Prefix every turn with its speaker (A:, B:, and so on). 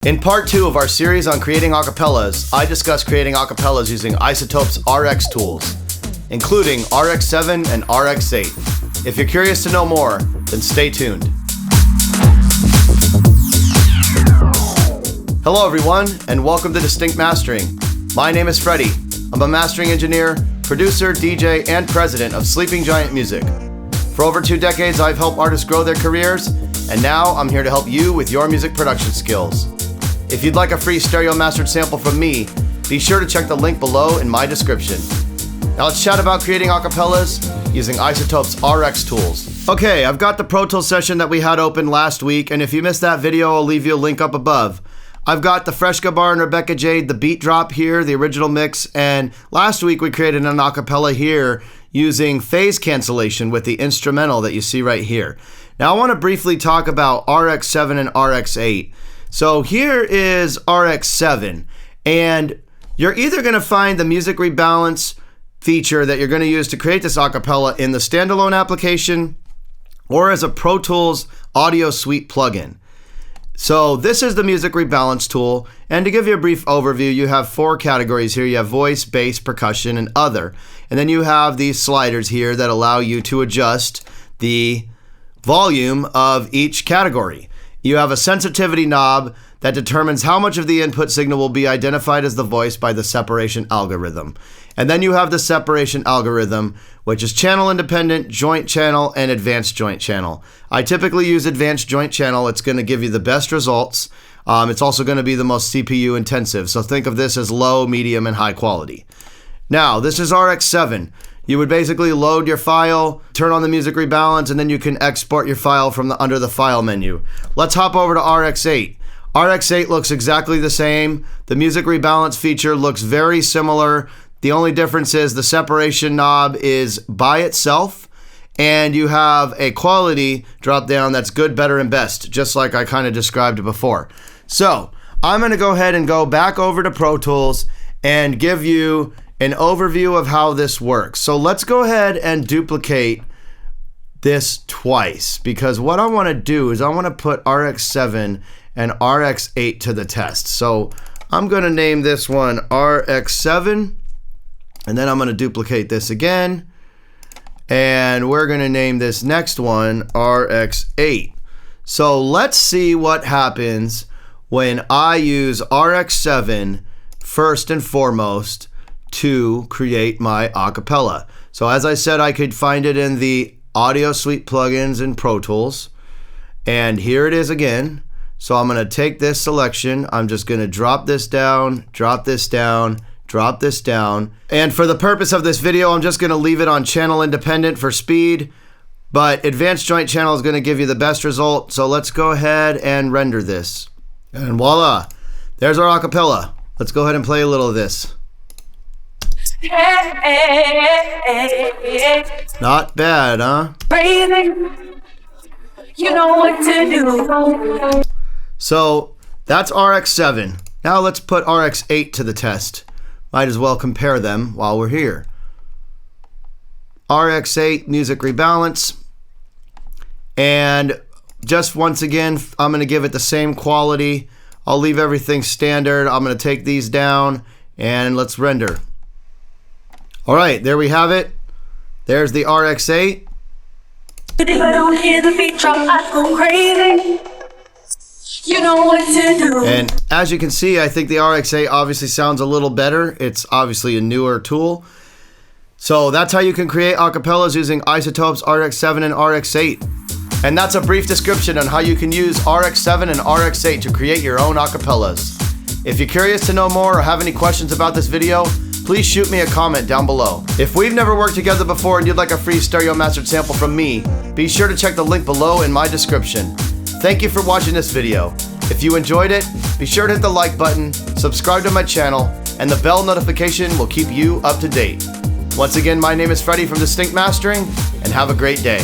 A: In part 2 of our series on creating acapellas, I discuss creating acapellas using Izotope's RX tools, including RX7 and RX8. If you're curious to know more, then stay tuned. Hello everyone, and welcome to Distinct Mastering. My name is Freddie. I'm a mastering engineer, producer, DJ, and president of Sleeping Giant Music. For over 2 decades, I've helped artists grow their careers, and now I'm here to help you with your music production skills. If you'd like a free stereo mastered sample from me, be sure to check the link below in my description. Now let's chat about creating acapellas using Izotope's RX tools. Okay, I've got the Pro Tools session that we had open last week, and if you missed that video, I'll leave you a link up above. I've got the Freshcobar and Jade, the beat drop here, the original mix, and last week we created an acapella here using phase cancellation with the instrumental that you see right here. Now I want to briefly talk about RX7 and RX8. So here is RX7, and you're either going to find the music rebalance feature that you're going to use to create this acapella in the standalone application or as a Pro Tools Audio Suite plugin. So this is the music rebalance tool, and to give you a brief overview, you have 4 categories here. You have voice, bass, percussion, and other. And then you have these sliders here that allow you to adjust the volume of each category. You have a sensitivity knob that determines how much of the input signal will be identified as the voice by the separation algorithm. And then you have the separation algorithm, which is channel independent, joint channel, and advanced joint channel. I typically use advanced joint channel. It's going to give you the best results. It's also going to be the most CPU intensive. So think of this as low, medium, and high quality. Now, this is RX7. You would basically load your file, turn on the music rebalance, and then you can export your file from under the file menu. Let's hop over to RX8. RX8 looks exactly the same. The music rebalance feature looks very similar. The only difference is the separation knob is by itself, and you have a quality drop down that's good, better, and best, just like I kind of described before. So I'm going to go ahead and go back over to Pro Tools and give you an overview of how this works. So let's go ahead and duplicate this twice, because what I want to do is I want to put RX7 and RX8 to the test. So I'm going to name this one RX7, and then I'm going to duplicate this again, and we're going to name this next one RX8. So let's see what happens when I use RX7 first and foremost to create my acapella. So as I said, I could find it in the Audio Suite plugins in Pro Tools, and here it is again. So I'm going to take this selection, I'm just going to drop this down, drop this down, drop this down, and for the purpose of this video, I'm just going to leave it on channel independent for speed, but advanced joint channel is going to give you the best result. So let's go ahead and render this, and voila, there's our acapella. Let's go ahead and play a little of this. Not bad, huh? You know what to do. So that's RX7. Now let's put RX8 to the test. Might as well compare them while we're here. RX8 music rebalance. And just once again, I'm going to give it the same quality. I'll leave everything standard. I'm going to take these down and let's render. All right, there we have it. There's the RX8. If I don't hear the beat drop, I go crazy. You know what to do. And as you can see, I think the RX8 obviously sounds a little better. It's obviously a newer tool. So that's how you can create acapellas using Izotope's RX7 and RX8. And that's a brief description on how you can use RX7 and RX8 to create your own acapellas. If you're curious to know more or have any questions about this video, please shoot me a comment down below. If we've never worked together before and you'd like a free stereo mastered sample from me, be sure to check the link below in my description. Thank you for watching this video. If you enjoyed it, be sure to hit the like button, subscribe to my channel, and the bell notification will keep you up to date. Once again, my name is Freddie from Distinct Mastering, and have a great day.